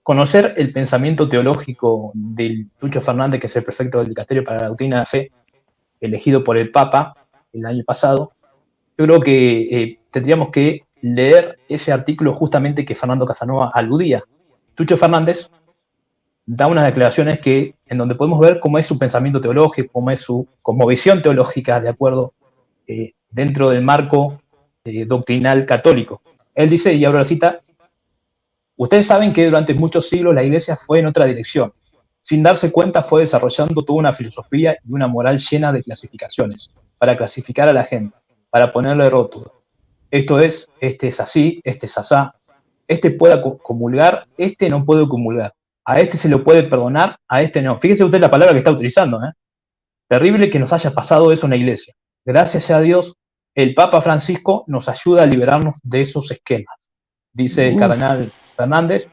Conocer el pensamiento teológico del Tucho Fernández, que es el prefecto del Dicasterio para la Doctrina de la Fe, elegido por el Papa el año pasado, yo creo que tendríamos que leer ese artículo justamente que Fernando Casanova aludía. Tucho Fernández da unas declaraciones en donde podemos ver cómo es su pensamiento teológico, cómo es su cosmovisión teológica de acuerdo dentro del marco doctrinal católico. Él dice, y abro la cita, ustedes saben que durante muchos siglos la Iglesia fue en otra dirección. Sin darse cuenta fue desarrollando toda una filosofía y una moral llena de clasificaciones, para clasificar a la gente, para ponerle rótulos. Esto es, este es así, este es asá, este puede comulgar, este no puede comulgar. A este se lo puede perdonar, a este no. Fíjese usted la palabra que está utilizando, ¿eh? Terrible que nos haya pasado eso en la iglesia. Gracias a Dios, el Papa Francisco nos ayuda a liberarnos de esos esquemas, dice el cardenal Uf. Fernández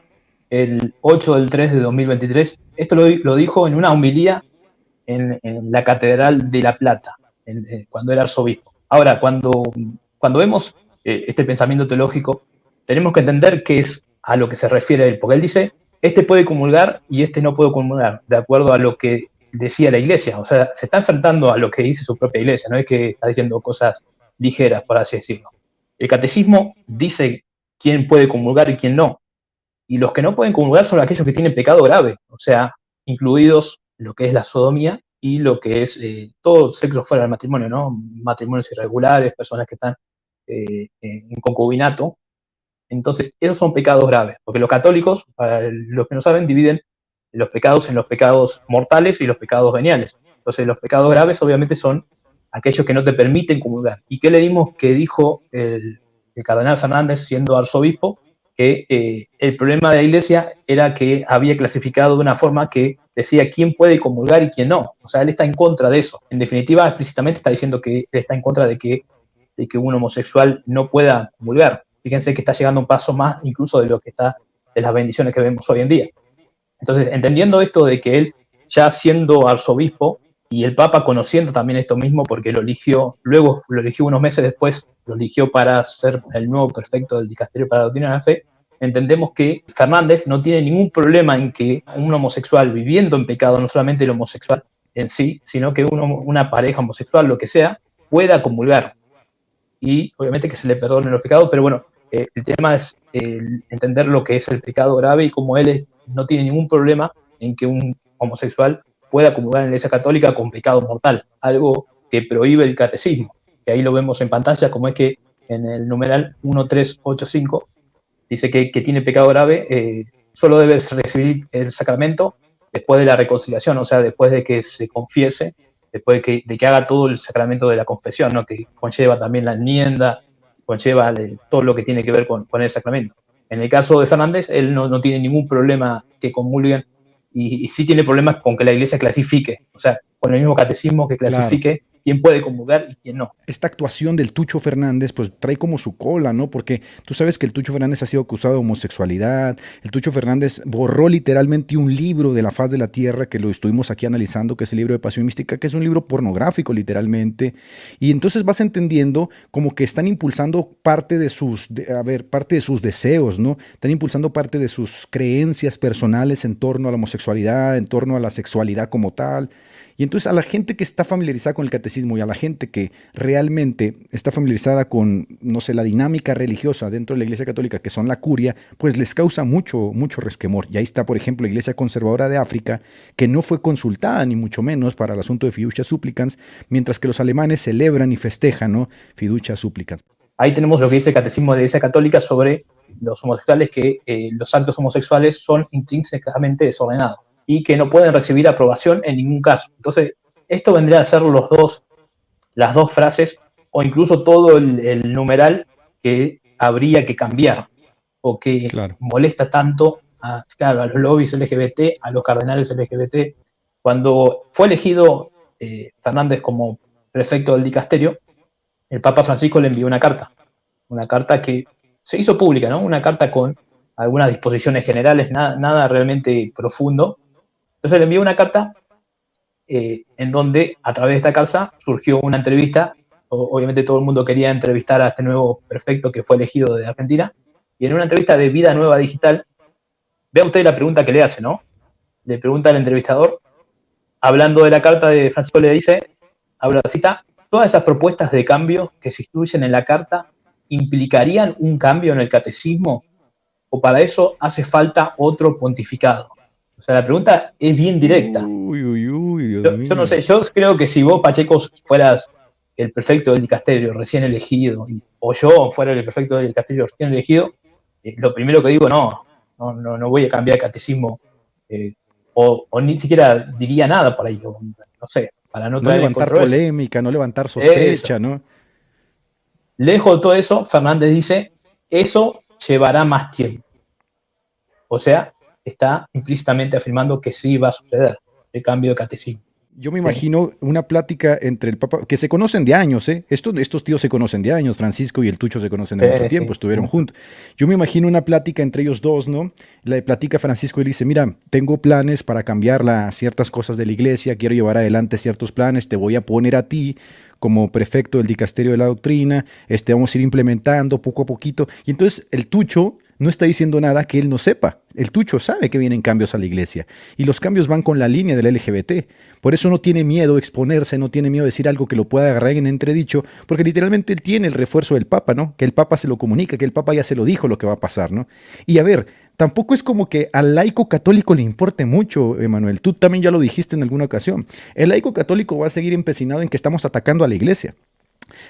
el 8 del 3 de 2023. Esto lo dijo en una homilía en la Catedral de La Plata, cuando era arzobispo. Ahora, cuando vemos este pensamiento teológico, tenemos que entender qué es a lo que se refiere él, porque él dice, este puede comulgar y este no puede comulgar, de acuerdo a lo que decía la iglesia. O sea, se está enfrentando a lo que dice su propia iglesia, no es que está diciendo cosas ligeras, por así decirlo. El catecismo dice quién puede comulgar y quién no. Y los que no pueden comulgar son aquellos que tienen pecado grave, o sea, incluidos lo que es la sodomía y lo que es todo sexo fuera del matrimonio, ¿no? Matrimonios irregulares, personas que están en concubinato. Entonces, esos son pecados graves, porque los católicos, para los que no saben, dividen los pecados en los pecados mortales y los pecados veniales. Entonces, los pecados graves obviamente son aquellos que no te permiten comulgar. ¿Y qué le dimos que dijo el cardenal Fernández siendo arzobispo? Que el problema de la iglesia era que había clasificado de una forma que decía quién puede comulgar y quién no. O sea, él está en contra de eso. En definitiva, explícitamente está diciendo que él está en contra de que un homosexual no pueda comulgar. Fíjense que está llegando un paso más incluso de lo que está de las bendiciones que vemos hoy en día. Entonces, entendiendo esto de que él, ya siendo arzobispo, y el Papa conociendo también esto mismo, porque lo eligió, luego lo eligió unos meses después, lo eligió para ser el nuevo prefecto del Dicasterio para la Doctrina de la Fe, entendemos que Fernández no tiene ningún problema en que un homosexual viviendo en pecado, no solamente el homosexual en sí, sino que una pareja homosexual, lo que sea, pueda comulgar. Y obviamente que se le perdonen los pecados, pero bueno, el tema es entender lo que es el pecado grave y cómo él no tiene ningún problema en que un homosexual pueda comulgar en la Iglesia Católica con pecado mortal, algo que prohíbe el catecismo, que ahí lo vemos en pantalla, como es que en el numeral 1385 dice que tiene pecado grave, solo debe recibir el sacramento después de la reconciliación, o sea, después de que se confiese, después de que haga todo el sacramento de la confesión, ¿no? Que conlleva también la enmienda, conlleva todo lo que tiene que ver con el sacramento. En el caso de Fernández, él no tiene ningún problema que comulguen y sí tiene problemas con que la iglesia clasifique, o sea, con el mismo catecismo que Claro. clasifique quién puede comulgar y quién no. Esta actuación del Tucho Fernández pues trae como su cola, ¿no? Porque tú sabes que el Tucho Fernández ha sido acusado de homosexualidad, el Tucho Fernández borró literalmente un libro de la faz de la tierra que lo estuvimos aquí analizando, que es el libro de Pasión Mística, que es un libro pornográfico literalmente, y entonces vas entendiendo como que están impulsando parte de parte de sus deseos, ¿no? Están impulsando parte de sus creencias personales en torno a la homosexualidad, en torno a la sexualidad como tal. Y entonces a la gente que está familiarizada con el catecismo y a la gente que realmente está familiarizada con, no sé, la dinámica religiosa dentro de la Iglesia Católica, que son la curia, pues les causa mucho, mucho resquemor. Y ahí está, por ejemplo, la Iglesia Conservadora de África, que no fue consultada, ni mucho menos, para el asunto de fiducia supplicans, mientras que los alemanes celebran y festejan, ¿no? Fiducia supplicans. Ahí tenemos lo que dice el Catecismo de la Iglesia Católica sobre los homosexuales, que los actos homosexuales son intrínsecamente desordenados y que no pueden recibir aprobación en ningún caso. Entonces, esto vendría a ser las dos frases o incluso todo el numeral que habría que cambiar o que Claro. molesta tanto claro, a los lobbies LGBT, a los cardenales LGBT. Cuando fue elegido Fernández como prefecto del dicasterio, el Papa Francisco le envió una carta que se hizo pública, ¿no? Una carta con algunas disposiciones generales, nada realmente profundo. Entonces le envió una carta en donde a través de esta carta surgió una entrevista. Obviamente todo el mundo quería entrevistar a este nuevo prefecto que fue elegido de Argentina, y en una entrevista de Vida Nueva Digital vea usted la pregunta que le hace, ¿no? Le pregunta al entrevistador, hablando de la carta de Francisco, le dice, habla cita, todas esas propuestas de cambio que se incluyen en la carta implicarían un cambio en el catecismo o para eso hace falta otro pontificado. O sea, la pregunta es bien directa. Uy, uy, uy, Dios Yo no mío. sé, yo creo que si vos, Pacheco, fueras el prefecto del dicasterio recién elegido, o yo fuera el prefecto del dicasterio recién elegido, lo primero que digo, no voy a cambiar el catecismo, o ni siquiera diría nada por ahí, no sé, para no No traer en levantar controversia. polémica, no levantar Eso. sospecha, ¿no? Lejos de todo eso, Fernández dice, eso llevará más tiempo. O sea, está implícitamente afirmando que sí va a suceder el cambio de catecismo. Yo me ¿Sí? imagino una plática entre el Papa, que se conocen de años, ¿eh? Estos tíos se conocen de años, Francisco y el Tucho se conocen de mucho tiempo, Sí, estuvieron juntos. Yo me imagino una plática entre ellos dos, ¿no? La platica Francisco y le dice, mira, tengo planes para cambiar ciertas cosas de la iglesia, quiero llevar adelante ciertos planes, te voy a poner a ti como prefecto del dicasterio de la doctrina, vamos a ir implementando poco a poquito. Y entonces el Tucho no está diciendo nada que él no sepa. El Tucho sabe que vienen cambios a la iglesia y los cambios van con la línea del LGBT. Por eso no tiene miedo exponerse, no tiene miedo decir algo que lo pueda agarrar en entredicho, porque literalmente él tiene el refuerzo del Papa, ¿no? Que el Papa se lo comunica, que el Papa ya se lo dijo lo que va a pasar, ¿no? Y a ver, tampoco es como que al laico católico le importe mucho, Emanuel. Tú también ya lo dijiste en alguna ocasión. El laico católico va a seguir empecinado en que estamos atacando a la iglesia.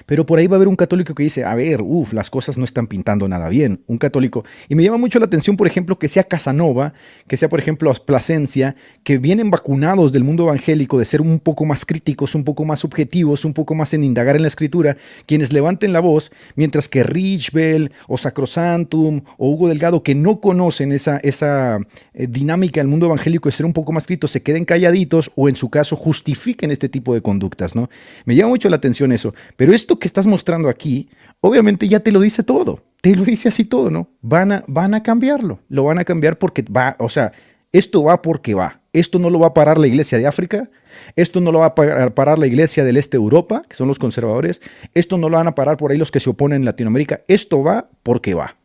Pero por ahí va a haber un católico que dice, a ver, las cosas no están pintando nada bien. Un católico. Y me llama mucho la atención, por ejemplo, que sea Casanova, que sea, por ejemplo, Plasencia, que vienen vacunados del mundo evangélico de ser un poco más críticos, un poco más objetivos, un poco más en indagar en la escritura, quienes levanten la voz, mientras que Richbel o Sacrosantum o Hugo Delgado, que no conocen esa dinámica del mundo evangélico de ser un poco más críticos, se queden calladitos o en su caso justifiquen este tipo de conductas, ¿no? Me llama mucho la atención eso. Pero esto que estás mostrando aquí, obviamente ya te lo dice todo, te lo dice así todo, ¿no? Van a cambiarlo, lo van a cambiar porque va, o sea, esto va porque va. Esto no lo va a parar la iglesia de África, esto no lo va a parar la iglesia del este de Europa, que son los conservadores, esto no lo van a parar por ahí los que se oponen en Latinoamérica, esto va porque va.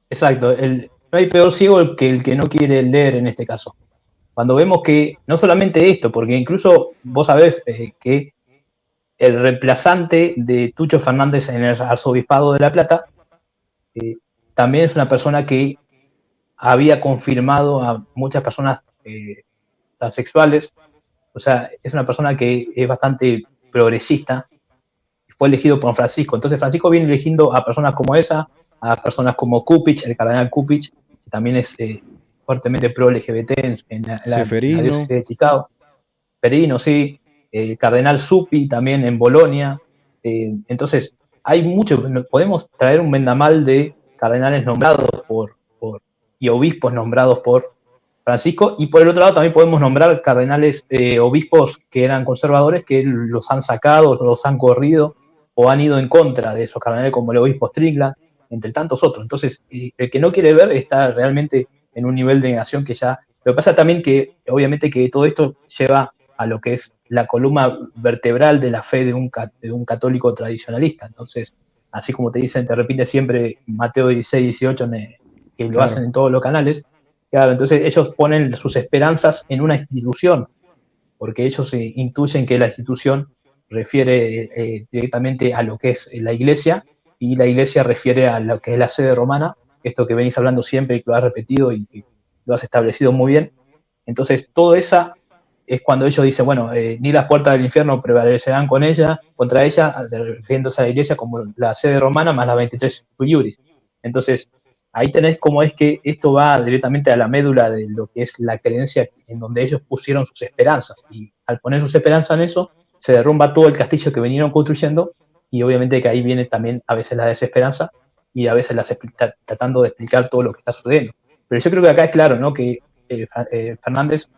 Exacto. No hay peor ciego que el que no quiere leer en este caso. Cuando vemos que no solamente esto, porque incluso vos sabés que el reemplazante de Tucho Fernández en el arzobispado de La Plata también es una persona que había confirmado a muchas personas transexuales. O sea, es una persona que es bastante progresista. Fue elegido por Francisco. Entonces Francisco viene eligiendo a personas como esa, a personas como Cupich, el cardenal Cupich, que también es fuertemente pro-LGBT en la diócesis Seferino. de Chicago. Perino, sí, el cardenal Zuppi también en Bolonia. Entonces, hay mucho, podemos traer un vendamal de cardenales nombrados y obispos nombrados por Francisco, y por el otro lado también podemos nombrar cardenales, obispos que eran conservadores, que los han sacado, los han corrido, o han ido en contra de esos cardenales, como el obispo Strickland, entre tantos otros. Entonces, el que no quiere ver está realmente en un nivel de negación que ya... Lo que pasa también que, obviamente, que todo esto lleva a lo que es la columna vertebral de la fe de un católico tradicionalista. Entonces, así como te dicen, te repite siempre Mateo 16, 18, que lo Claro. hacen en todos los canales. Claro, entonces ellos ponen sus esperanzas en una institución, porque ellos intuyen que la institución refiere directamente a lo que es la iglesia, y la iglesia refiere a lo que es la sede romana, esto que venís hablando siempre y que lo has repetido y que lo has establecido muy bien. Entonces, todo esa es cuando ellos dicen, bueno, ni las puertas del infierno prevalecerán contra ella, refiriéndose a la iglesia como la sede romana más las 23 iuris. Entonces, ahí tenés cómo es que esto va directamente a la médula de lo que es la creencia en donde ellos pusieron sus esperanzas. Y al poner sus esperanzas en eso, se derrumba todo el castillo que vinieron construyendo, y obviamente que ahí viene también a veces la desesperanza y a veces tratando de explicar todo lo que está sucediendo. Pero yo creo que acá es claro, ¿no? Que Fernández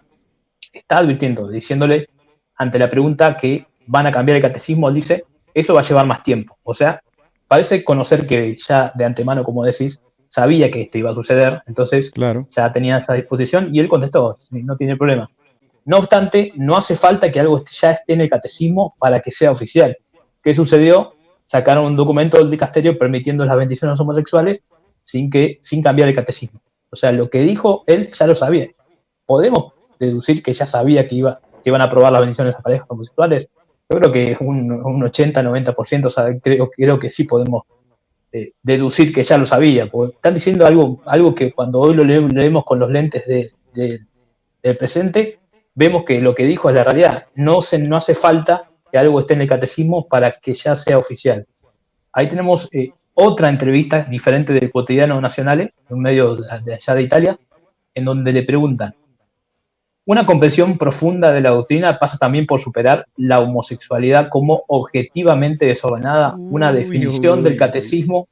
está advirtiendo, diciéndole ante la pregunta que van a cambiar el catecismo, él dice, eso va a llevar más tiempo. O sea, parece conocer que ya de antemano, como decís, sabía que esto iba a suceder, entonces Claro. ya tenía esa disposición, y él contestó, no tiene problema. No obstante, no hace falta que algo ya esté en el catecismo para que sea oficial. ¿Qué sucedió? Sacaron un documento del dicasterio permitiendo las bendiciones homosexuales sin cambiar el catecismo. O sea, lo que dijo él ya lo sabía. ¿Podemos deducir que ya sabía que iban a aprobar las bendiciones a parejas homosexuales? Yo creo que un 80-90% creo que sí podemos deducir que ya lo sabía, porque están diciendo algo que cuando hoy lo leemos con los lentes del presente, vemos que lo que dijo es la realidad. No hace falta que algo esté en el catecismo para que ya sea oficial. Ahí tenemos otra entrevista diferente del Quotidiano Nacional, un medio de allá de Italia, en donde le preguntan: una comprensión profunda de la doctrina pasa también por superar la homosexualidad como objetivamente desordenada, una definición del catecismo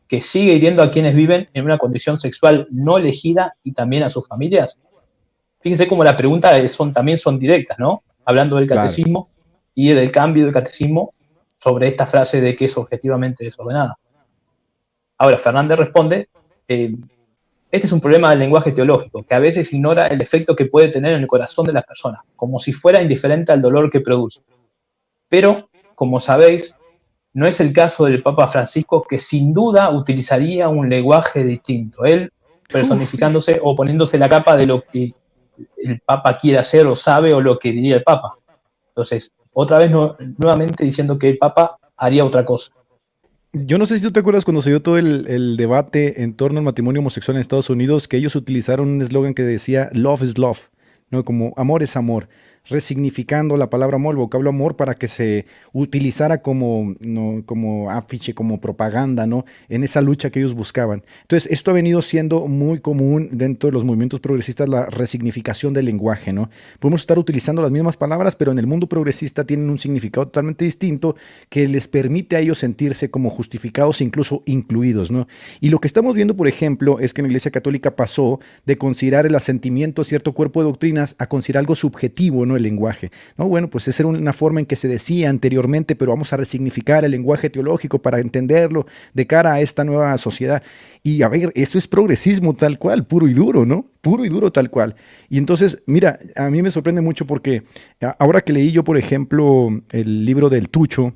que sigue hiriendo a quienes viven en una condición sexual no elegida y también a sus familias. Fíjense cómo las preguntas también son directas, ¿no? Hablando del Claro. catecismo y del cambio del catecismo sobre esta frase de que es objetivamente desordenada. Ahora, Fernández responde: este es un problema del lenguaje teológico, que a veces ignora el efecto que puede tener en el corazón de las personas, como si fuera indiferente al dolor que produce. Pero, como sabéis, no es el caso del Papa Francisco, que sin duda utilizaría un lenguaje distinto, él personificándose o poniéndose la capa de lo que el Papa quiere hacer o sabe o lo que diría el Papa. Entonces, otra vez nuevamente diciendo que el Papa haría otra cosa. Yo no sé si tú te acuerdas cuando se dio todo el debate en torno al matrimonio homosexual en Estados Unidos, que ellos utilizaron un eslogan que decía "Love is love", ¿no? Como amor es amor, resignificando la palabra amor, el vocablo amor, para que se utilizara como, ¿no?, como afiche, como propaganda, ¿no?, en esa lucha que ellos buscaban. Entonces, esto ha venido siendo muy común dentro de los movimientos progresistas, la resignificación del lenguaje, ¿no? Podemos estar utilizando las mismas palabras, pero en el mundo progresista tienen un significado totalmente distinto que les permite a ellos sentirse como justificados e incluso incluidos, ¿no? Y lo que estamos viendo, por ejemplo, es que en la Iglesia Católica pasó de considerar el asentimiento a cierto cuerpo de doctrinas a considerar algo subjetivo, ¿no?, el lenguaje, ¿no? Bueno, pues esa era una forma en que se decía anteriormente, pero vamos a resignificar el lenguaje teológico para entenderlo de cara a esta nueva sociedad. Y a ver, esto es progresismo tal cual, puro y duro, ¿no? Puro y duro tal cual. Y entonces, mira, a mí me sorprende mucho porque ahora que leí yo, por ejemplo, el libro del Tucho,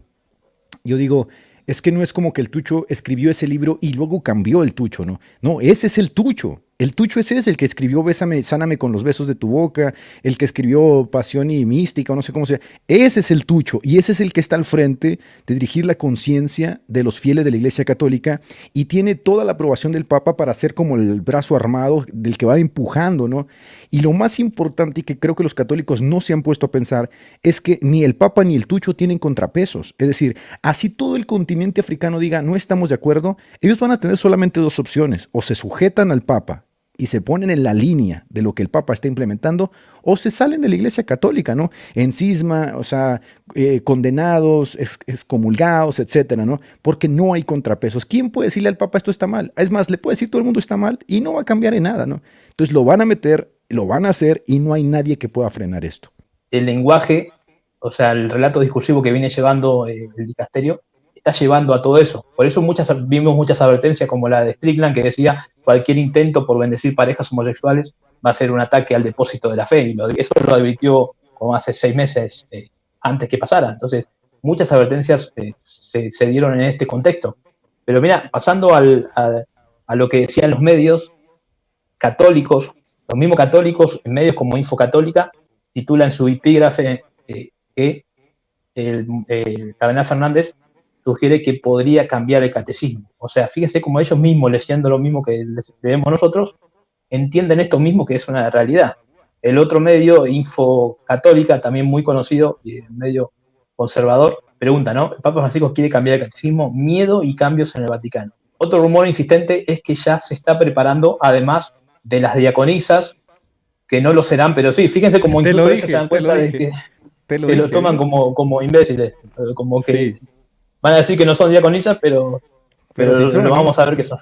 yo digo, es que no es como que el Tucho escribió ese libro y luego cambió el Tucho, ¿no? No, ese es el Tucho. El Tucho ese es el que escribió Bésame, sáname con los besos de tu boca, el que escribió Pasión y Mística, o no sé cómo sea. Ese es el Tucho y ese es el que está al frente de dirigir la conciencia de los fieles de la Iglesia Católica y tiene toda la aprobación del Papa para ser como el brazo armado del que va empujando, ¿no? Y lo más importante, y que creo que los católicos no se han puesto a pensar, es que ni el Papa ni el Tucho tienen contrapesos. Es decir, así todo el continente africano diga no estamos de acuerdo, ellos van a tener solamente dos opciones: o se sujetan al Papa y se ponen en la línea de lo que el Papa está implementando, o se salen de la Iglesia Católica, ¿no? En cisma, o sea, condenados, excomulgados, etcétera, ¿no? Porque no hay contrapesos. ¿Quién puede decirle al Papa esto está mal? Es más, le puede decir todo el mundo está mal y no va a cambiar en nada, ¿no? Entonces lo van a meter, lo van a hacer y no hay nadie que pueda frenar esto. El lenguaje, o sea, el relato discursivo que viene llevando el dicasterio, está llevando a todo eso. Por eso vimos muchas advertencias como la de Strickland, que decía cualquier intento por bendecir parejas homosexuales va a ser un ataque al depósito de la fe. Y eso lo advirtió como hace 6 meses antes que pasara. Entonces, muchas advertencias se dieron en este contexto. Pero mira, pasando a lo que decían los medios católicos, los mismos católicos, en medios como Infocatólica, titulan su epígrafe que el cardenal Fernández sugiere que podría cambiar el catecismo. O sea, fíjense como ellos mismos, leyendo lo mismo que leemos nosotros, entienden esto mismo que es una realidad. El otro medio, Infocatólica, también muy conocido, y medio conservador, pregunta, ¿no? El Papa Francisco quiere cambiar el catecismo, miedo y cambios en el Vaticano. Otro rumor insistente es que ya se está preparando, además de las diaconisas, que no lo serán, pero sí, fíjense como incluso ellos se dan cuenta de que lo toman como imbéciles, como que sí. Van a decir que no son diaconisas, pero sí son, lo vamos a ver que son.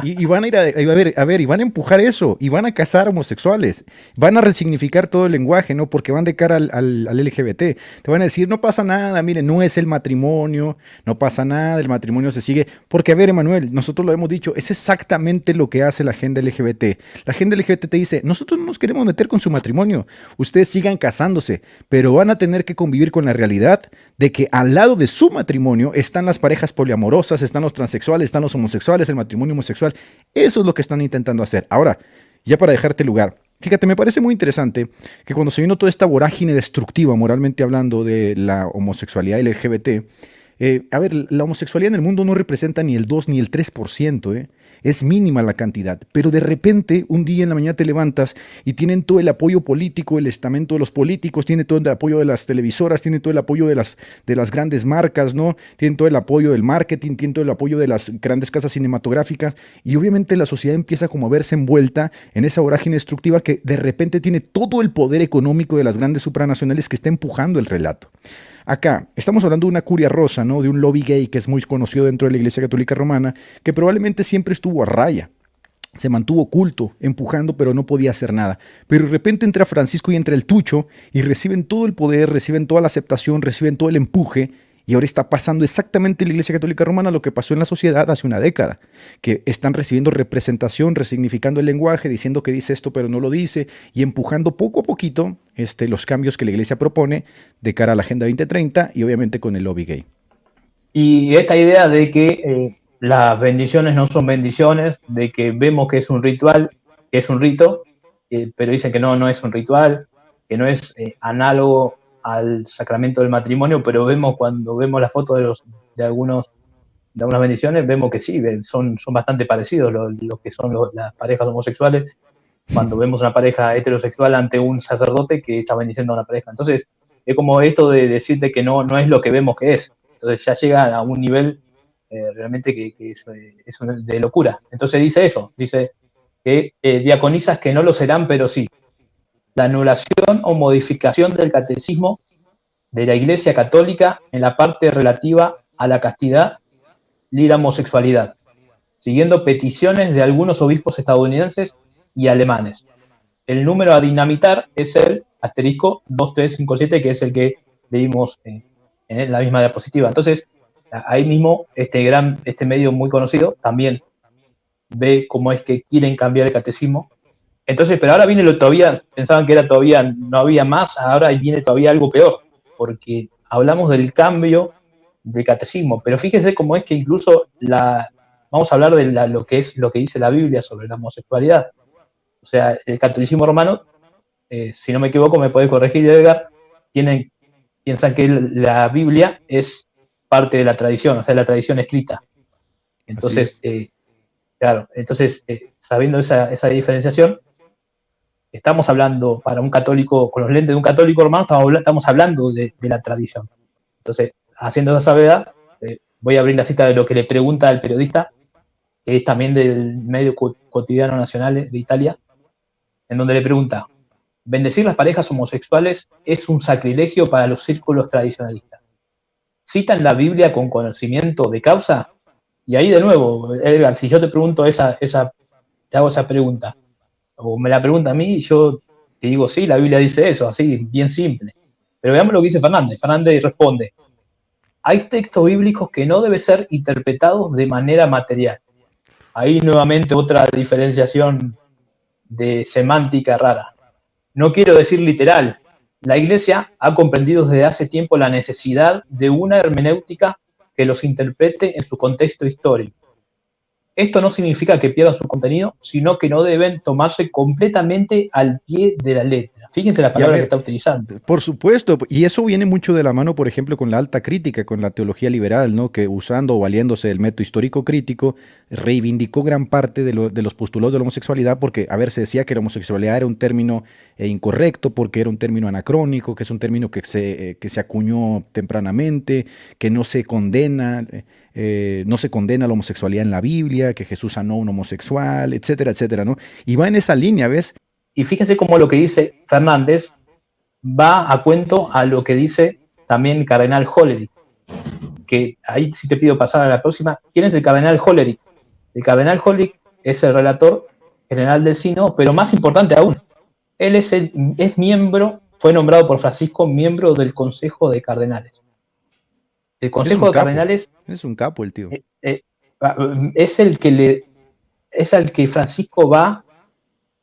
Y van a ir a ver, y van a empujar eso, y van a casar homosexuales, van a resignificar todo el lenguaje, ¿no? Porque van de cara al LGBT. Te van a decir, no pasa nada, miren, no es el matrimonio, no pasa nada, el matrimonio se sigue. Porque, a ver, Emanuel, nosotros lo hemos dicho, es exactamente lo que hace la agenda LGBT. La agenda LGBT te dice, nosotros no nos queremos meter con su matrimonio, ustedes sigan casándose, pero van a tener que convivir con la realidad de que al lado de su matrimonio están las parejas poliamorosas, están los transexuales, están los homosexuales, el matrimonio homosexual, homosexual. Eso es lo que están intentando hacer. Ahora, ya para dejarte lugar, fíjate, me parece muy interesante que cuando se vino toda esta vorágine destructiva, moralmente hablando, de la homosexualidad LGBT, a ver, la homosexualidad en el mundo no representa ni el 2 ni el 3%, ¿eh? Es mínima la cantidad, pero de repente un día en la mañana te levantas y tienen todo el apoyo político, el estamento de los políticos, tiene todo el apoyo de las televisoras, tiene todo el apoyo de las grandes marcas, ¿no? Tienen todo el apoyo del marketing, tienen todo el apoyo de las grandes casas cinematográficas y obviamente la sociedad empieza como a verse envuelta en esa vorágine destructiva que de repente tiene todo el poder económico de las grandes supranacionales que está empujando el relato. Acá estamos hablando de una curia rosa, ¿no? De un lobby gay que es muy conocido dentro de la Iglesia Católica Romana, que probablemente siempre estuvo a raya. Se mantuvo oculto, empujando, pero no podía hacer nada. Pero de repente entra Francisco y entra el Tucho y reciben todo el poder, reciben toda la aceptación, reciben todo el empuje. Y ahora está pasando exactamente en la Iglesia Católica Romana lo que pasó en la sociedad hace una década, que están recibiendo representación, resignificando el lenguaje, diciendo que dice esto pero no lo dice, y empujando poco a poquito los cambios que la Iglesia propone de cara a la Agenda 2030 y obviamente con el lobby gay. Y esta idea de que las bendiciones no son bendiciones, de que vemos que es un ritual, que es un rito, pero dicen que no es un ritual, que no es análogo al sacramento del matrimonio, pero cuando vemos la foto de algunas bendiciones, vemos que sí, son bastante parecidos lo que son las parejas homosexuales, cuando vemos una pareja heterosexual ante un sacerdote que está bendiciendo a una pareja. Entonces, es como esto de decirte que no es lo que vemos que es. Entonces ya llega a un nivel realmente que es de locura. Entonces dice que diaconisas que no lo serán, pero sí. La anulación o modificación del catecismo de la Iglesia Católica en la parte relativa a la castidad y la homosexualidad, siguiendo peticiones de algunos obispos estadounidenses y alemanes. El número a dinamitar es el asterisco 2357, que es el que leímos en la misma diapositiva. Entonces, ahí mismo este medio muy conocido también ve cómo es que quieren cambiar el catecismo. Entonces, pero ahora viene todavía, pensaban que era todavía, no había más, ahora viene todavía algo peor, porque hablamos del cambio del catecismo, pero fíjese cómo es que incluso vamos a hablar de lo que dice la Biblia sobre la homosexualidad. O sea, el catolicismo romano, si no me equivoco, me puede corregir Edgar, piensan que la Biblia es parte de la tradición, o sea, la tradición escrita. Entonces, claro, sabiendo esa diferenciación, estamos hablando para un católico, con los lentes de un católico romano, estamos hablando de la tradición. Entonces, haciendo esa salvedad, voy a abrir la cita de lo que le pregunta al periodista, que es también del medio Quotidiano Nacional de Italia, en donde le pregunta: ¿bendecir las parejas homosexuales es un sacrilegio para los círculos tradicionalistas? ¿Citan la Biblia con conocimiento de causa? Y ahí de nuevo, Edgar, si yo te pregunto te hago esa pregunta, o me la pregunta a mí, yo te digo, sí, la Biblia dice eso, así, bien simple. Pero veamos lo que dice Fernández. Fernández responde: hay textos bíblicos que no deben ser interpretados de manera material. Ahí nuevamente otra diferenciación de semántica rara. No quiero decir literal. La Iglesia ha comprendido desde hace tiempo la necesidad de una hermenéutica que los interprete en su contexto histórico. Esto no significa que pierdan su contenido, sino que no deben tomarse completamente al pie de la letra. Fíjense la palabra que está utilizando. Por supuesto, y eso viene mucho de la mano, por ejemplo, con la alta crítica, con la teología liberal, ¿no? Que usando o valiéndose del método histórico crítico, reivindicó gran parte de los postulados de la homosexualidad, porque, a ver, se decía que la homosexualidad era un término incorrecto, porque era un término anacrónico, que es un término que se acuñó tempranamente, que no se condena. No se condena la homosexualidad en la Biblia, que Jesús sanó a un homosexual, etcétera, etcétera, ¿no? Y va en esa línea, ¿ves? Y fíjense cómo lo que dice Fernández va a cuento a lo que dice también el cardenal Hollerich, que ahí sí te pido pasar a la próxima. ¿Quién es el cardenal Hollerich? El cardenal Hollerich es el relator general del sínodo, pero más importante aún, él es miembro, fue nombrado por Francisco miembro del Consejo de Cardenales. El Consejo de Cardenales es un capo el tío. Es al que Francisco va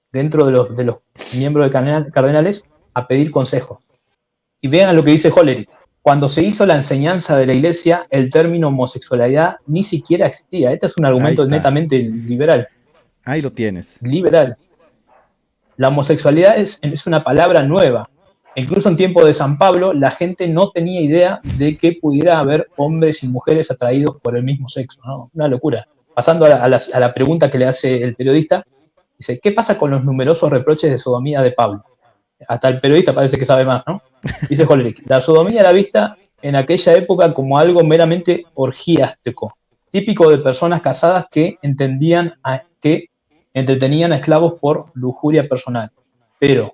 dentro de los miembros de cardenales a pedir consejo. Y vean lo que dice Hollerich. cuando se hizo la enseñanza de la iglesia, el término homosexualidad ni siquiera existía. Este es un Ahí argumento está. netamente liberal. Ahí lo tienes. Liberal. La homosexualidad es una palabra nueva. Incluso en tiempo de San Pablo, la gente no tenía idea de que pudiera haber hombres y mujeres atraídos por el mismo sexo, ¿no? Una locura. Pasando a la pregunta que le hace el periodista, dice, ¿qué pasa con los numerosos reproches de sodomía de Pablo? Hasta el periodista parece que sabe más, ¿no? Dice Hollerich, la sodomía era vista en aquella época como algo meramente orgiástico, típico de personas casadas que que entretenían a esclavos por lujuria personal. Pero,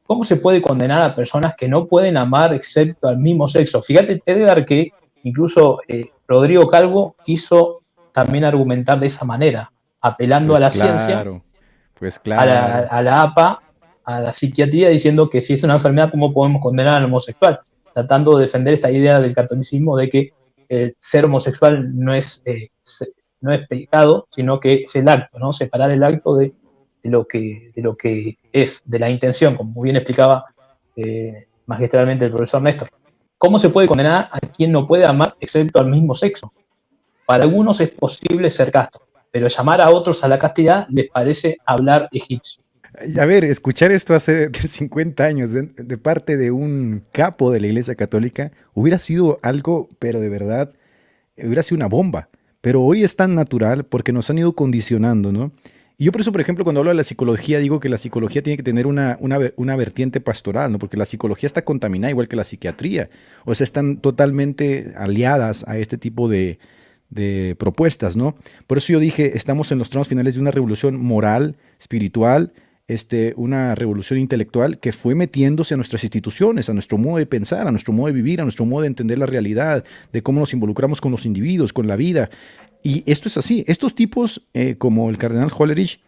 ¿cómo se puede condenar a personas que no pueden amar excepto al mismo sexo? Fíjate, Edgar, que incluso Rodrigo Calvo quiso también argumentar de esa manera, apelando a Pues la ciencia, claro, pues claro. a la APA, a la psiquiatría, diciendo que si es una enfermedad, ¿cómo podemos condenar al homosexual? Tratando de defender esta idea del catolicismo de que ser homosexual no es pecado, sino que es el acto, ¿no? Separar el acto de lo que es, de la intención, como muy bien explicaba magistralmente el profesor Néstor. ¿Cómo se puede condenar a quien no puede amar excepto al mismo sexo? Para algunos es posible ser casto, pero llamar a otros a la castidad les parece hablar egipcio. A ver, escuchar esto hace 50 años de parte de un capo de la Iglesia Católica hubiera sido algo, pero de verdad, hubiera sido una bomba. Pero hoy es tan natural porque nos han ido condicionando, ¿no? Y yo por eso, por ejemplo, cuando hablo de la psicología, digo que la psicología tiene que tener una vertiente pastoral, ¿no? Porque la psicología está contaminada igual que la psiquiatría. O sea, están totalmente aliadas a este tipo de propuestas, ¿no? Por eso yo dije, estamos en los tramos finales de una revolución moral, espiritual, una revolución intelectual que fue metiéndose a nuestras instituciones, a nuestro modo de pensar, a nuestro modo de vivir, a nuestro modo de entender la realidad, de cómo nos involucramos con los individuos, con la vida. Y esto es así. Estos tipos, como el cardenal Hollerich,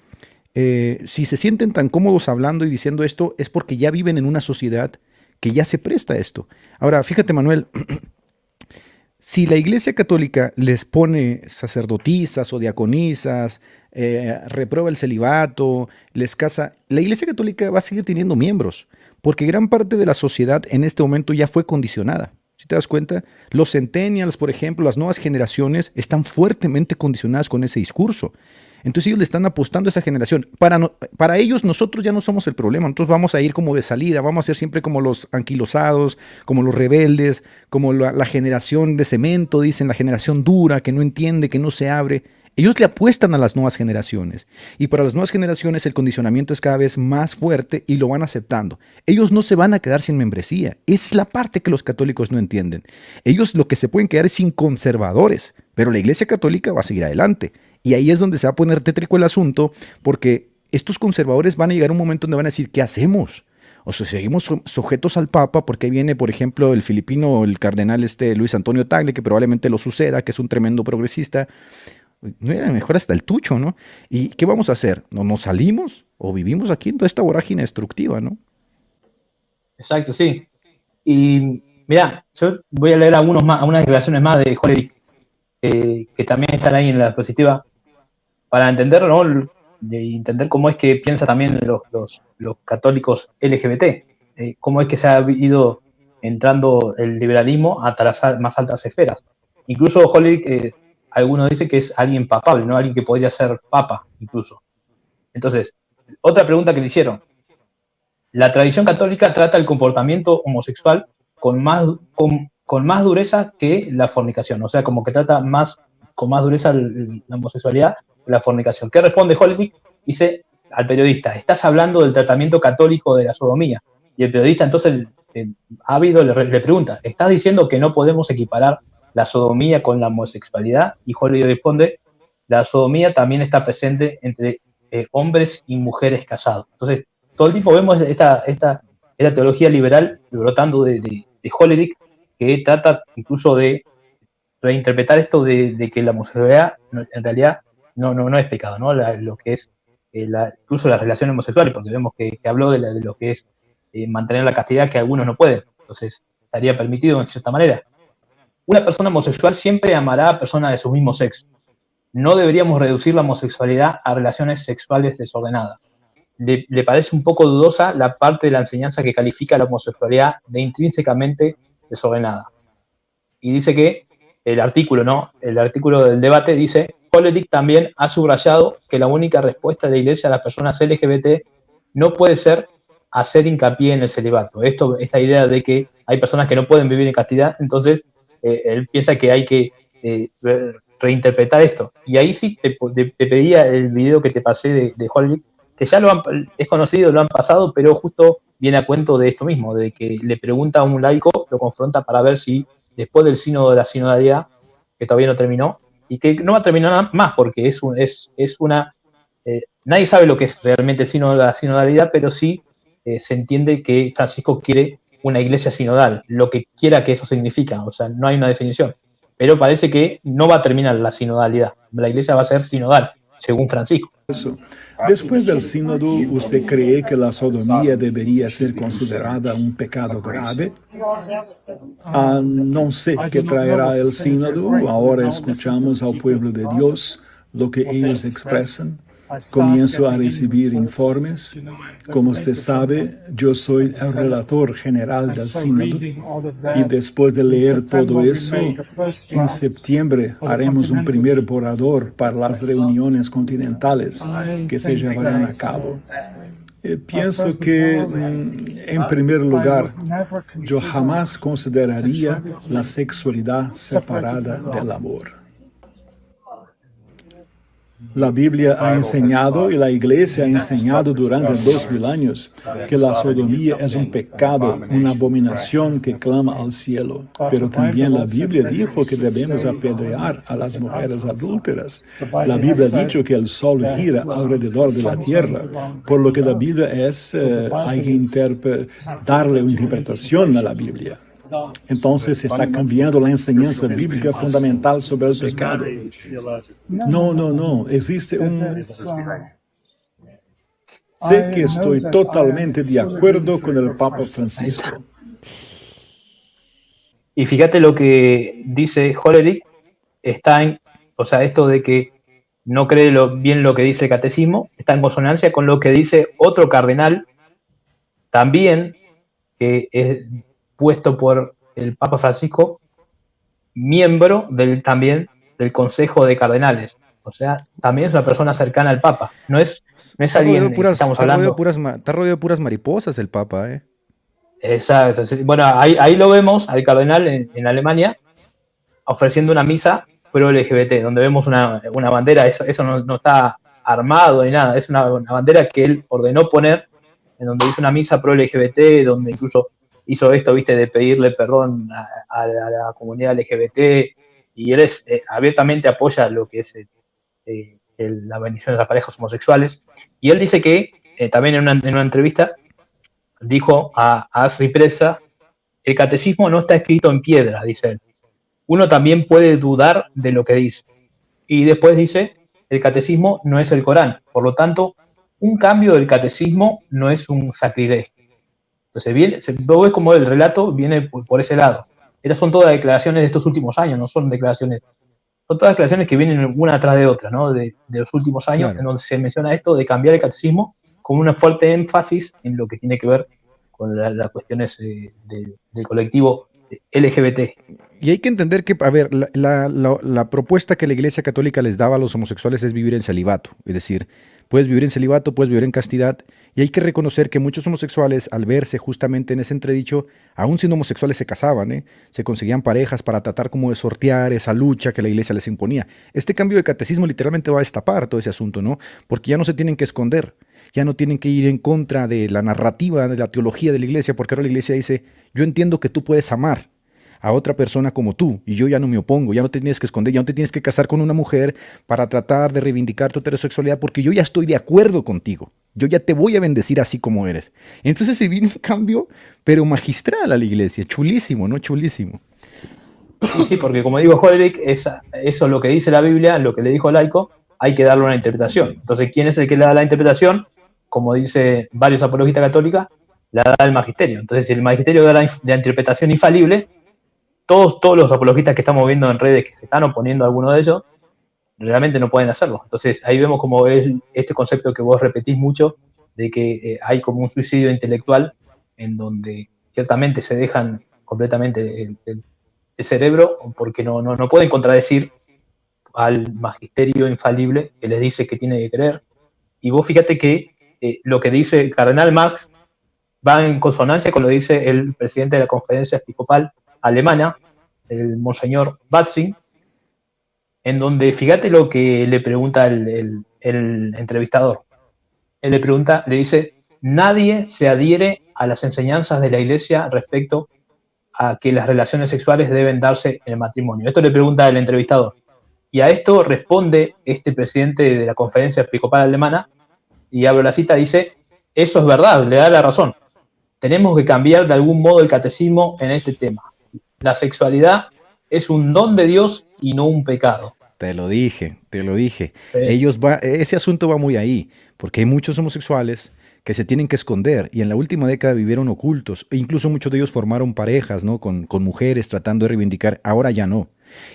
si se sienten tan cómodos hablando y diciendo esto, es porque ya viven en una sociedad que ya se presta a esto. Ahora, fíjate, Manuel, si la Iglesia Católica les pone sacerdotisas o diaconisas, reprueba el celibato, les casa, la Iglesia Católica va a seguir teniendo miembros, porque gran parte de la sociedad en este momento ya fue condicionada. Si te das cuenta, los centennials, por ejemplo, las nuevas generaciones están fuertemente condicionadas con ese discurso. Entonces ellos le están apostando a esa generación. Para ellos nosotros ya no somos el problema, nosotros vamos a ir como de salida, vamos a ser siempre como los anquilosados, como los rebeldes, como la generación de cemento, dicen, la generación dura, que no entiende, que no se abre. Ellos le apuestan a las nuevas generaciones y para las nuevas generaciones el condicionamiento es cada vez más fuerte y lo van aceptando. Ellos no se van a quedar sin membresía. Esa es la parte que los católicos no entienden. Ellos lo que se pueden quedar es sin conservadores, pero la Iglesia Católica va a seguir adelante. Y ahí es donde se va a poner tétrico el asunto porque estos conservadores van a llegar a un momento donde van a decir, ¿qué hacemos? O sea, seguimos sujetos al Papa, porque ahí viene, por ejemplo, el filipino, el cardenal Luis Antonio Tagle, que probablemente lo suceda, que es un tremendo progresista. No era mejor hasta el tucho, ¿no? ¿Y qué vamos a hacer? ¿No nos salimos o vivimos aquí en toda esta vorágine destructiva, ¿no? Exacto, sí. Y mira, yo voy a leer algunas declaraciones más de Hollerich, que también están ahí en la diapositiva, para entender, ¿no? De entender cómo es que piensa también los católicos LGBT, cómo es que se ha ido entrando el liberalismo a las más altas esferas. Incluso Hollerich, algunos dicen que es alguien papable, ¿no? Alguien que podría ser papa, incluso. Entonces, otra pregunta que le hicieron. La tradición católica trata el comportamiento homosexual con más dureza que la fornicación, o sea, como que trata con más dureza la homosexualidad que la fornicación. ¿Qué responde Hollerich? Dice al periodista, estás hablando del tratamiento católico de la sodomía. Y el periodista entonces ávido le pregunta, ¿estás diciendo que no podemos equiparar la sodomía con la homosexualidad? Y Hollerich responde, la sodomía también está presente entre hombres y mujeres casados. Entonces, todo el tiempo vemos esta teología liberal brotando de Hollerich, que trata incluso de reinterpretar esto de que la homosexualidad en realidad no es pecado, ¿no? Lo que es incluso las relaciones homosexuales, porque vemos que habló de lo que es mantener la castidad, que algunos no pueden, entonces estaría permitido en cierta manera. Una persona homosexual siempre amará a personas de su mismo sexo. No deberíamos reducir la homosexualidad a relaciones sexuales desordenadas. Le parece un poco dudosa la parte de la enseñanza que califica la homosexualidad de intrínsecamente desordenada. y dice que el artículo, ¿no? El artículo del debate dice: Hollerich también ha subrayado que la única respuesta de la Iglesia a las personas LGBT no puede ser hacer hincapié en el celibato. Esta idea de que hay personas que no pueden vivir en castidad, entonces él piensa que hay que reinterpretar esto. Y ahí sí te pedía el video que te pasé de Hollerich, que ya es conocido, lo han pasado, pero justo viene a cuento de esto mismo, de que le pregunta a un laico, lo confronta para ver si después del sínodo de la sinodalidad, que todavía no terminó, y que no va a terminar más, porque es una... nadie sabe lo que es realmente el sínodo de la sinodalidad, pero sí se entiende que Francisco quiere una iglesia sinodal, lo que quiera que eso significa, o sea, no hay una definición. Pero parece que no va a terminar la sinodalidad, la iglesia va a ser sinodal, según Francisco. Eso. Después del sínodo, ¿usted cree que la sodomía debería ser considerada un pecado grave? No sé qué traerá el sínodo. Ahora escuchamos al pueblo de Dios, lo que ellos expresan. Comienzo a recibir informes. Como usted sabe, yo soy el relator general del sínodo y después de leer todo eso, en septiembre haremos un primer borrador para las reuniones continentales que se llevarán a cabo. Pienso que, en primer lugar, yo jamás consideraría la sexualidad separada del amor. La Biblia ha enseñado y la Iglesia ha enseñado durante 2000 años que la sodomía es un pecado, una abominación que clama al cielo. Pero también la Biblia dijo que debemos apedrear a las mujeres adúlteras. La Biblia ha dicho que el sol gira alrededor de la tierra, por lo que la Biblia hay que darle una interpretación a la Biblia. Entonces se está cambiando la enseñanza bíblica fundamental sobre el pecado. No, existe un... Sé que estoy totalmente de acuerdo con el Papa Francisco. Y fíjate lo que dice Hollerich, o sea, esto de que no cree bien lo que dice el catecismo, está en consonancia con lo que dice otro cardenal, también, que es puesto por el Papa Francisco, miembro también del Consejo de Cardenales. O sea, también es una persona cercana al Papa. No es alguien que estamos hablando. Está rodeado de puras mariposas el Papa, ¿eh? Exacto. Bueno, ahí lo vemos al cardenal en Alemania ofreciendo una misa pro LGBT, donde vemos una bandera. Eso no está armado ni nada. Es una bandera que él ordenó poner, en donde hizo una misa pro LGBT, donde incluso hizo esto, viste, de pedirle perdón a la comunidad LGBT, y él abiertamente apoya lo que es la bendición de las parejas homosexuales. Y él dice que, también en una entrevista, dijo a Asri Presa: el catecismo no está escrito en piedra, dice él. Uno también puede dudar de lo que dice. Y después dice: el catecismo no es el Corán, por lo tanto, un cambio del catecismo no es un sacrilegio. Entonces, vos ves como el relato viene por ese lado. Estas son todas declaraciones de estos últimos años, no son declaraciones, son todas declaraciones que vienen una atrás de otra, ¿no? De los últimos años, claro, en donde se menciona esto de cambiar el catecismo con un fuerte énfasis en lo que tiene que ver con las cuestiones del colectivo LGBT. Y hay que entender que, a ver, la propuesta que la Iglesia Católica les daba a los homosexuales es vivir en celibato. Es decir, puedes vivir en celibato, puedes vivir en castidad. Y hay que reconocer que muchos homosexuales, al verse justamente en ese entredicho, aún siendo homosexuales, se casaban, ¿eh? Se conseguían parejas para tratar como de sortear esa lucha que la Iglesia les imponía. Este cambio de catecismo literalmente va a destapar todo ese asunto, ¿no? Porque ya no se tienen que esconder, ya no tienen que ir en contra de la narrativa, de la teología de la Iglesia, porque ahora la Iglesia dice: yo entiendo que tú puedes amar a otra persona como tú, y yo ya no me opongo, ya no te tienes que esconder, ya no te tienes que casar con una mujer para tratar de reivindicar tu heterosexualidad, porque yo ya estoy de acuerdo contigo, yo ya te voy a bendecir así como eres. Entonces se viene un cambio, pero magistral a la Iglesia, chulísimo, ¿no? Chulísimo. Sí, porque como digo Hollerich, eso es lo que dice la Biblia, lo que le dijo el laico, hay que darle una interpretación. Entonces, ¿quién es el que le da la interpretación? Como dice varios apologistas católicos, la da el magisterio. Entonces, si el magisterio da la interpretación infalible, todos los apologistas que estamos viendo en redes que se están oponiendo a alguno de ellos, realmente no pueden hacerlo. Entonces ahí vemos como es este concepto que vos repetís mucho, de que hay como un suicidio intelectual, en donde ciertamente se dejan completamente el cerebro, porque no pueden contradecir al magisterio infalible que les dice que tiene que creer. Y vos fíjate que lo que dice el cardenal Marx va en consonancia con lo que dice el presidente de la conferencia episcopal alemana, el monseñor Batzing, en donde fíjate lo que le pregunta el entrevistador. Él le dice, nadie se adhiere a las enseñanzas de la Iglesia respecto a que las relaciones sexuales deben darse en el matrimonio. Esto le pregunta el entrevistador. Y a esto responde este presidente de la conferencia episcopal alemana, y abro la cita, dice, eso es verdad, le da la razón. Tenemos que cambiar de algún modo el catecismo en este tema. La sexualidad es un don de Dios y no un pecado. Te lo dije. Ese asunto va muy ahí, porque hay muchos homosexuales que se tienen que esconder y en la última década vivieron ocultos, e incluso muchos de ellos formaron parejas, ¿no? con mujeres tratando de reivindicar, ahora ya no.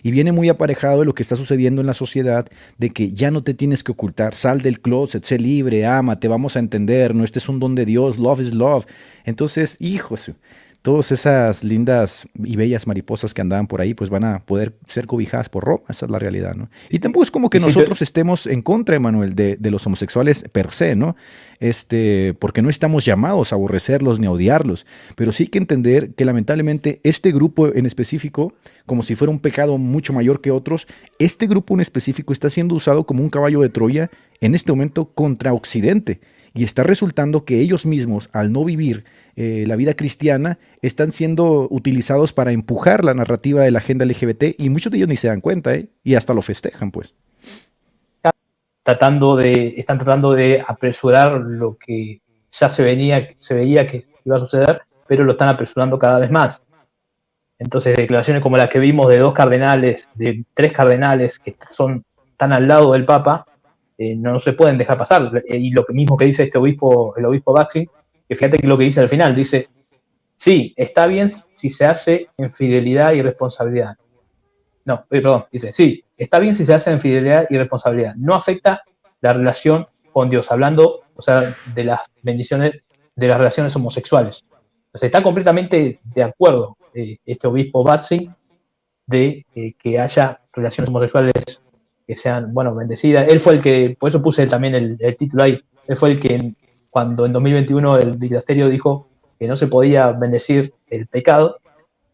Y viene muy aparejado de lo que está sucediendo en la sociedad, de que ya no te tienes que ocultar, sal del closet, sé libre, ama, te vamos a entender, no, este es un don de Dios, love is love. Entonces, hijos, todas esas lindas y bellas mariposas que andaban por ahí, pues van a poder ser cobijadas por Roma, esa es la realidad, ¿no? Y tampoco es como que nosotros estemos en contra, Emanuel, de los homosexuales per se, ¿no? Porque no estamos llamados a aborrecerlos ni a odiarlos, pero sí hay que entender que lamentablemente este grupo en específico, como si fuera un pecado mucho mayor que otros, este grupo en específico está siendo usado como un caballo de Troya en este momento contra Occidente. Y está resultando que ellos mismos, al no vivir la vida cristiana, están siendo utilizados para empujar la narrativa de la agenda LGBT y muchos de ellos ni se dan cuenta, y hasta lo festejan, pues. Están tratando de apresurar lo que ya se veía que iba a suceder, pero lo están apresurando cada vez más. Entonces, declaraciones como las que vimos de 2 cardenales, de 3 cardenales que están al lado del Papa, no se pueden dejar pasar. Y lo mismo que dice el obispo Batzing, que fíjate que lo que dice al final, dice, sí, está bien si se hace en fidelidad y responsabilidad. No, perdón, dice, sí, está bien si se hace en fidelidad y responsabilidad. No afecta la relación con Dios, hablando, o sea, de las bendiciones de las relaciones homosexuales. Entonces, está completamente de acuerdo este obispo Batzing de que haya relaciones homosexuales que sean, bueno, bendecidas. Él fue el que, por eso puse también el título ahí, él fue el que cuando en 2021 el dicasterio dijo que no se podía bendecir el pecado,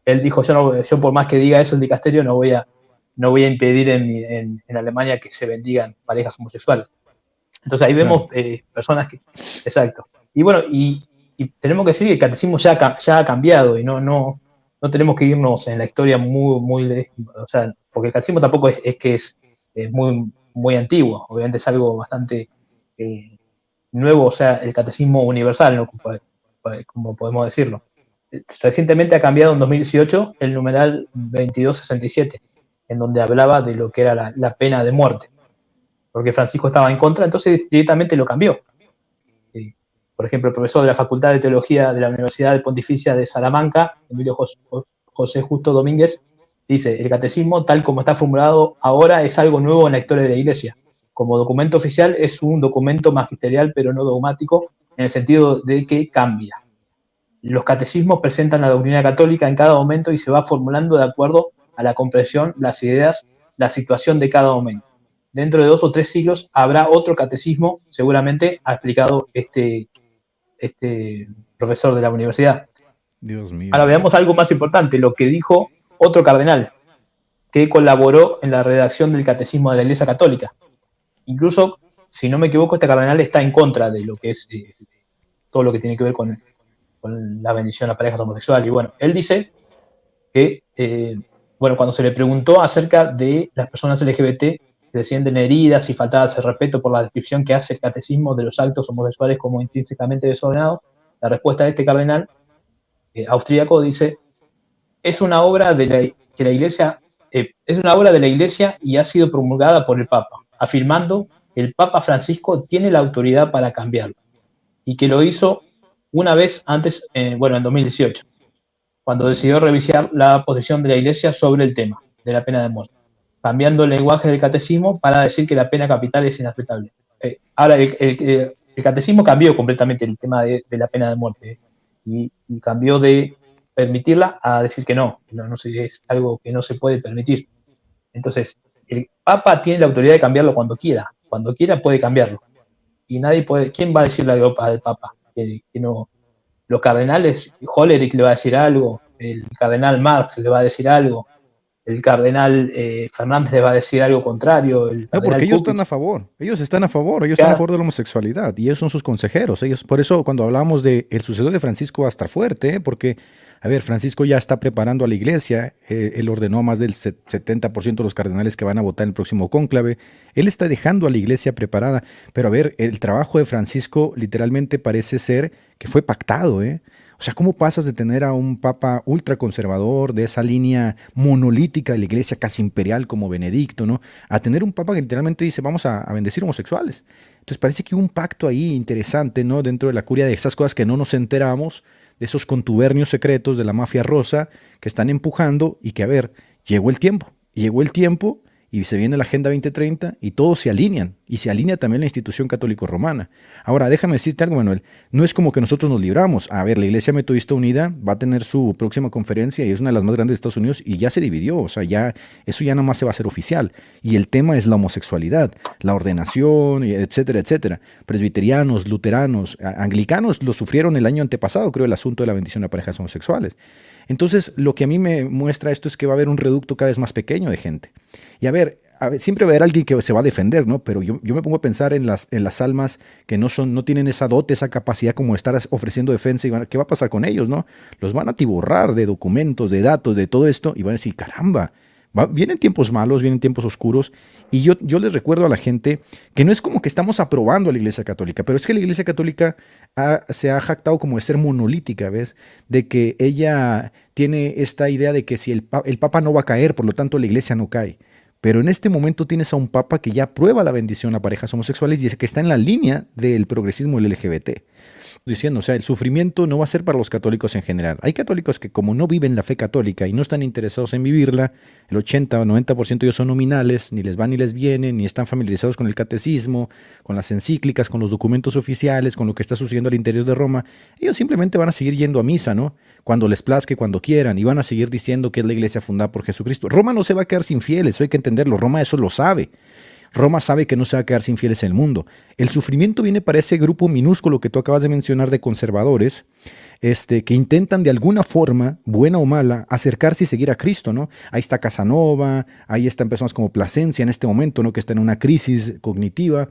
él dijo, yo por más que diga eso el dicasterio, no voy a impedir en Alemania que se bendigan parejas homosexuales. Entonces ahí vemos personas que, exacto. Y bueno, y tenemos que decir que el catecismo ya ha cambiado y no tenemos que irnos en la historia muy, o sea, porque el catecismo tampoco es que es muy, muy antiguo, obviamente es algo bastante nuevo, o sea, el catecismo universal, ¿no? Como podemos decirlo. Recientemente ha cambiado en 2018 el numeral 2267, en donde hablaba de lo que era la pena de muerte, porque Francisco estaba en contra, entonces directamente lo cambió. Por ejemplo, el profesor de la Facultad de Teología de la Universidad Pontificia de Salamanca, Emilio José Justo Domínguez, dice, el catecismo, tal como está formulado ahora, es algo nuevo en la historia de la Iglesia. Como documento oficial es un documento magisterial, pero no dogmático, en el sentido de que cambia. Los catecismos presentan la doctrina católica en cada momento y se va formulando de acuerdo a la comprensión, las ideas, la situación de cada momento. Dentro de 2 o 3 siglos habrá otro catecismo, seguramente ha explicado este profesor de la universidad. Dios mío. Ahora veamos algo más importante, lo que dijo otro cardenal que colaboró en la redacción del catecismo de la Iglesia Católica. Incluso, si no me equivoco, este cardenal está en contra de lo que es todo lo que tiene que ver con la bendición a parejas homosexuales. Y bueno, él dice que, cuando se le preguntó acerca de las personas LGBT que se sienten heridas y faltadas de respeto por la descripción que hace el catecismo de los actos homosexuales como intrínsecamente desordenados, la respuesta de este cardenal austríaco dice, es una obra de la Iglesia y ha sido promulgada por el Papa, afirmando que el Papa Francisco tiene la autoridad para cambiarlo y que lo hizo una vez antes, en 2018, cuando decidió revisar la posición de la Iglesia sobre el tema de la pena de muerte, cambiando el lenguaje del catecismo para decir que la pena capital es inaceptable. Ahora, el catecismo cambió completamente el tema de la pena de muerte y cambió de permitirla a decir que no, no sé, es algo que no se puede permitir. Entonces, el Papa tiene la autoridad de cambiarlo cuando quiera puede cambiarlo. Y nadie puede, ¿quién va a decirle algo al Papa? Que no, los cardenales, Hollerich le va a decir algo, el cardenal Marx le va a decir algo, el cardenal Fernández le va a decir algo contrario, el No, porque cardenal ellos están Cupich. a favor, ellos están a favor, ellos están a Claro, favor de la homosexualidad y ellos son sus consejeros. Ellos, por eso cuando hablamos de el sucesor de Francisco va a estar fuerte, ¿eh? Porque, a ver, Francisco ya está preparando a la iglesia, él ordenó a más del 70% de los cardenales que van a votar en el próximo cónclave, él está dejando a la iglesia preparada, pero a ver, el trabajo de Francisco literalmente parece ser que fue pactado, ¿eh? O sea, ¿cómo pasas de tener a un papa ultraconservador, de esa línea monolítica de la iglesia casi imperial como Benedicto, ¿no? A tener un papa que literalmente dice, vamos a bendecir homosexuales. Entonces parece que hubo un pacto ahí interesante, ¿no? Dentro de la curia de esas cosas que no nos enteramos, de esos contubernios secretos de la mafia rosa que están empujando y que, a ver, llegó el tiempo y se viene la Agenda 2030 y todos se alinean y se alinea también la institución católico romana. Ahora, déjame decirte algo, Manuel, no es como que nosotros nos libramos. A ver, la Iglesia Metodista Unida va a tener su próxima conferencia y es una de las más grandes de Estados Unidos y ya se dividió, o sea, ya eso ya nada más se va a hacer oficial. Y el tema es la homosexualidad, la ordenación, etcétera, etcétera. Presbiterianos, luteranos, anglicanos lo sufrieron el año antepasado, creo, el asunto de la bendición a parejas homosexuales. Entonces, lo que a mí me muestra esto es que va a haber un reducto cada vez más pequeño de gente. Y a ver, siempre va a haber alguien que se va a defender, ¿no? Pero yo me pongo a pensar en las almas que no tienen esa dote, esa capacidad como de estar ofreciendo defensa. Y ¿qué va a pasar con ellos, no? Los van a atiborrar de documentos, de datos, de todo esto, y van a decir, caramba, vienen tiempos malos, vienen tiempos oscuros. Y yo les recuerdo a la gente que no es como que estamos aprobando a la Iglesia Católica, pero es que la Iglesia Católica se ha jactado como de ser monolítica, ¿ves? De que ella tiene esta idea de que si el Papa no va a caer, por lo tanto la Iglesia no cae. Pero en este momento tienes a un papa que ya aprueba la bendición a parejas homosexuales y dice que está en la línea del progresismo del LGBT. Diciendo, o sea, el sufrimiento no va a ser para los católicos en general. Hay católicos que como no viven la fe católica y no están interesados en vivirla, el 80 o 90% de ellos son nominales, ni les va ni les viene, ni están familiarizados con el catecismo, con las encíclicas, con los documentos oficiales, con lo que está sucediendo al interior de Roma. Ellos simplemente van a seguir yendo a misa, ¿no? Cuando les plazque, cuando quieran, y van a seguir diciendo que es la iglesia fundada por Jesucristo. Roma no se va a quedar sin fieles, eso hay que entenderlo, Roma eso lo sabe. Roma sabe que no se va a quedar sin fieles en el mundo. El sufrimiento viene para ese grupo minúsculo que tú acabas de mencionar de conservadores, que intentan de alguna forma, buena o mala, acercarse y seguir a Cristo, ¿no? Ahí está Casanova, ahí están personas como Plasencia en este momento, ¿no? Que está en una crisis cognitiva.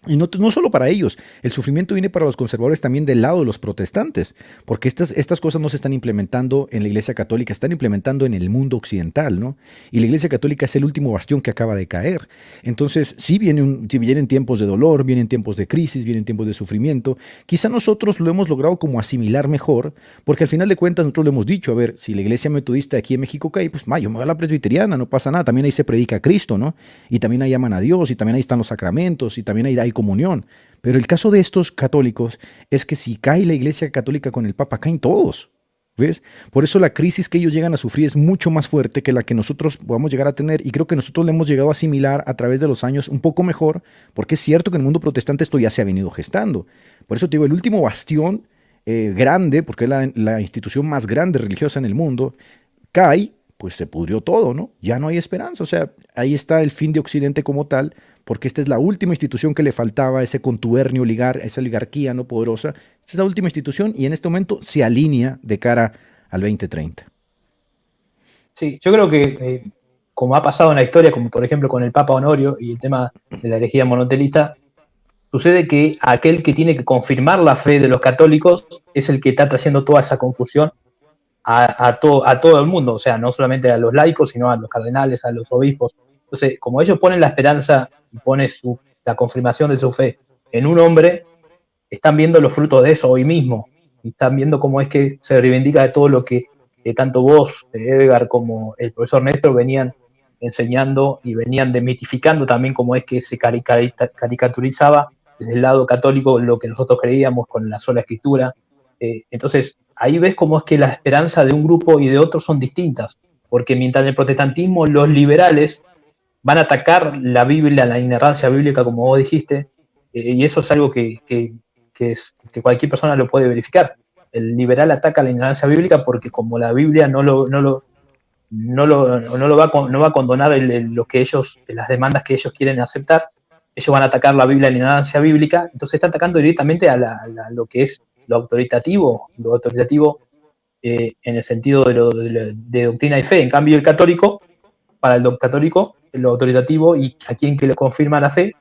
Y no solo para ellos, el sufrimiento viene para los conservadores también del lado de los protestantes, porque estas cosas no se están implementando en la Iglesia Católica, están implementando en el mundo occidental, ¿no? Y la Iglesia Católica es el último bastión que acaba de caer. Entonces, sí vienen tiempos de dolor, vienen tiempos de crisis, vienen tiempos de sufrimiento. Quizá nosotros lo hemos logrado como asimilar mejor, porque al final de cuentas nosotros lo hemos dicho, a ver, si la Iglesia Metodista aquí en México cae, pues yo me voy a la presbiteriana, no pasa nada, también ahí se predica a Cristo, ¿no? Y también ahí aman a Dios, y también ahí están los sacramentos, y también ahí hay comunión. Pero el caso de estos católicos es que si cae la Iglesia Católica con el Papa, caen todos. ¿Ves? Por eso la crisis que ellos llegan a sufrir es mucho más fuerte que la que nosotros podamos llegar a tener, y creo que nosotros le hemos llegado a asimilar a través de los años un poco mejor, porque es cierto que en el mundo protestante esto ya se ha venido gestando. Por eso te digo, el último bastión grande, porque es la institución más grande religiosa en el mundo, cae, pues se pudrió todo, ¿no? Ya no hay esperanza. O sea, ahí está el fin de Occidente como tal, porque esta es la última institución que le faltaba, ese contubernio esa oligarquía no poderosa. Esta es la última institución y en este momento se alinea de cara al 2030. Sí, yo creo que como ha pasado en la historia, como por ejemplo con el Papa Honorio y el tema de la herejía monotelista, sucede que aquel que tiene que confirmar la fe de los católicos es el que está trayendo toda esa confusión a todo el mundo, o sea, no solamente a los laicos, sino a los cardenales, a los obispos. Entonces, como ellos ponen la esperanza y ponen la confirmación de su fe en un hombre, están viendo los frutos de eso hoy mismo, y están viendo cómo es que se reivindica de todo lo que tanto vos, Edgar, como el profesor Néstor venían enseñando y venían demitificando también cómo es que se caricaturizaba desde el lado católico lo que nosotros creíamos con la sola escritura. Entonces, ahí ves cómo es que la esperanza de un grupo y de otro son distintas, porque mientras en el protestantismo los liberales van a atacar la Biblia, la inerrancia bíblica, como vos dijiste, y eso es algo que cualquier persona lo puede verificar. el liberal ataca la ignorancia bíblica porque como la Biblia no va a condonar lo que ellos, las demandas que ellos quieren aceptar, ellos van a atacar la Biblia, la ignorancia bíblica, entonces está atacando directamente a lo que es lo autoritativo en el sentido de doctrina y fe. En cambio, el católico, para el católico, lo autoritativo y a quien que le confirma la fe,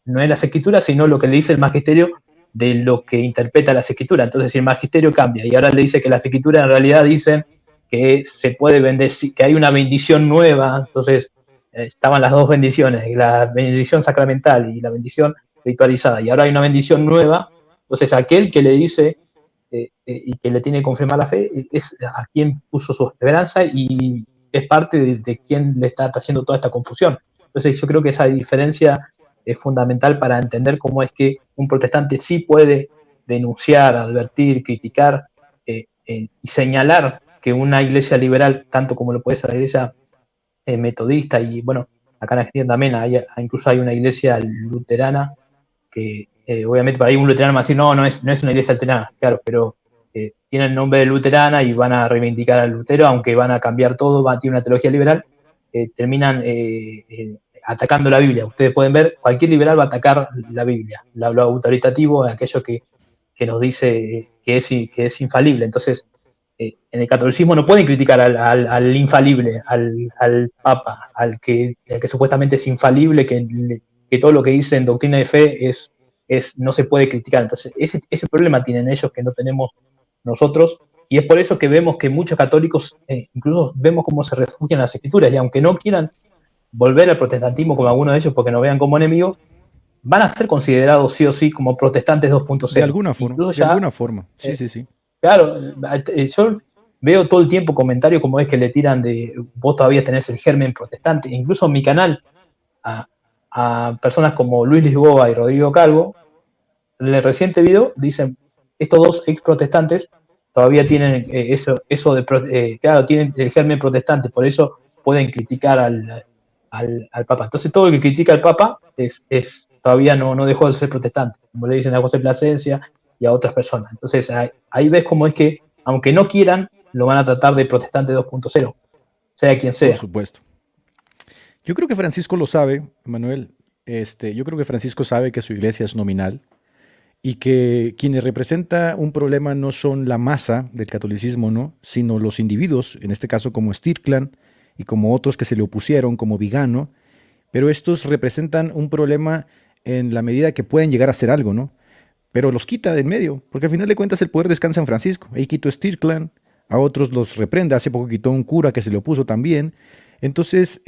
no es las escrituras, sino lo que le dice el magisterio de lo que interpreta las escrituras. Entonces, si el magisterio cambia y ahora le dice que las escrituras en realidad dicen que se puede bendecir, que hay una bendición nueva, entonces estaban las dos bendiciones, la bendición sacramental y la bendición ritualizada, y ahora hay una bendición nueva, entonces aquel que le dice y que le tiene que confirmar la fe es a quien puso su esperanza y es parte de quien le está trayendo toda esta confusión. Entonces yo creo que esa diferencia es fundamental para entender cómo es que un protestante sí puede denunciar, advertir, criticar y señalar que una iglesia liberal, tanto como lo puede ser la iglesia metodista, y bueno, acá en Argentina también incluso hay una iglesia luterana que obviamente para ahí un luterano va a decir, no es una iglesia luterana, claro, pero tiene el nombre de luterana y van a reivindicar al Lutero, aunque van a cambiar todo, tiene una teología liberal, terminan atacando la Biblia. Ustedes pueden ver, cualquier liberal va a atacar la Biblia, lo autoritativo, aquello que nos dice que es infalible. Entonces, en el catolicismo no pueden criticar al infalible, al Papa, al que supuestamente es infalible, que todo lo que dice en doctrina de fe no se puede criticar. Entonces, ese problema tienen ellos que no tenemos nosotros, y es por eso que vemos que muchos católicos, incluso vemos cómo se refugian en las escrituras, y aunque no quieran volver al protestantismo como algunos de ellos porque nos vean como enemigos, van a ser considerados sí o sí como protestantes 2.0. De alguna forma, sí. Claro, yo veo todo el tiempo comentarios como es que le tiran de vos todavía tenés el germen protestante, incluso en mi canal a personas como Luis Lisboa y Rodrigo Calvo, en el reciente video dicen, estos dos ex protestantes todavía tienen claro, tienen el germen protestante, por eso pueden criticar al Papa. Entonces todo el que critica al Papa todavía no dejó de ser protestante, como le dicen a José Plasencia y a otras personas. Entonces ahí ves cómo es que, aunque no quieran, lo van a tratar de protestante 2.0, sea quien sea. Por supuesto. Yo creo que Francisco lo sabe, Manuel. Yo creo que Francisco sabe que su iglesia es nominal y que quienes representan un problema no son la masa del catolicismo, ¿no? Sino los individuos, en este caso como Stirkland y como otros que se le opusieron, como Vigano, pero estos representan un problema en la medida que pueden llegar a hacer algo, ¿no? Pero los quita de en medio, porque al final de cuentas el poder descansa en Francisco. Ahí quitó Stirkland, a otros los reprende, hace poco quitó un cura que se le opuso también. Entonces,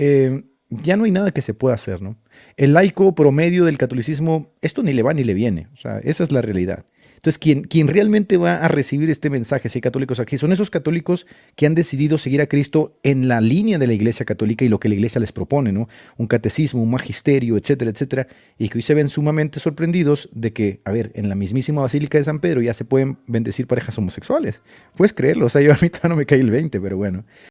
ya no hay nada que se pueda hacer, ¿no? El laico promedio del catolicismo, esto ni le va ni le viene, o sea, esa es la realidad. Entonces, quien realmente va a recibir este mensaje, si hay católicos aquí, son esos católicos que han decidido seguir a Cristo en la línea de la Iglesia Católica y lo que la Iglesia les propone, ¿no? Un catecismo, un magisterio, etcétera, etcétera, y que hoy se ven sumamente sorprendidos de que, a ver, en la mismísima Basílica de San Pedro ya se pueden bendecir parejas homosexuales. Puedes creerlo, o sea, yo a mí todavía no me cae el 20, pero bueno.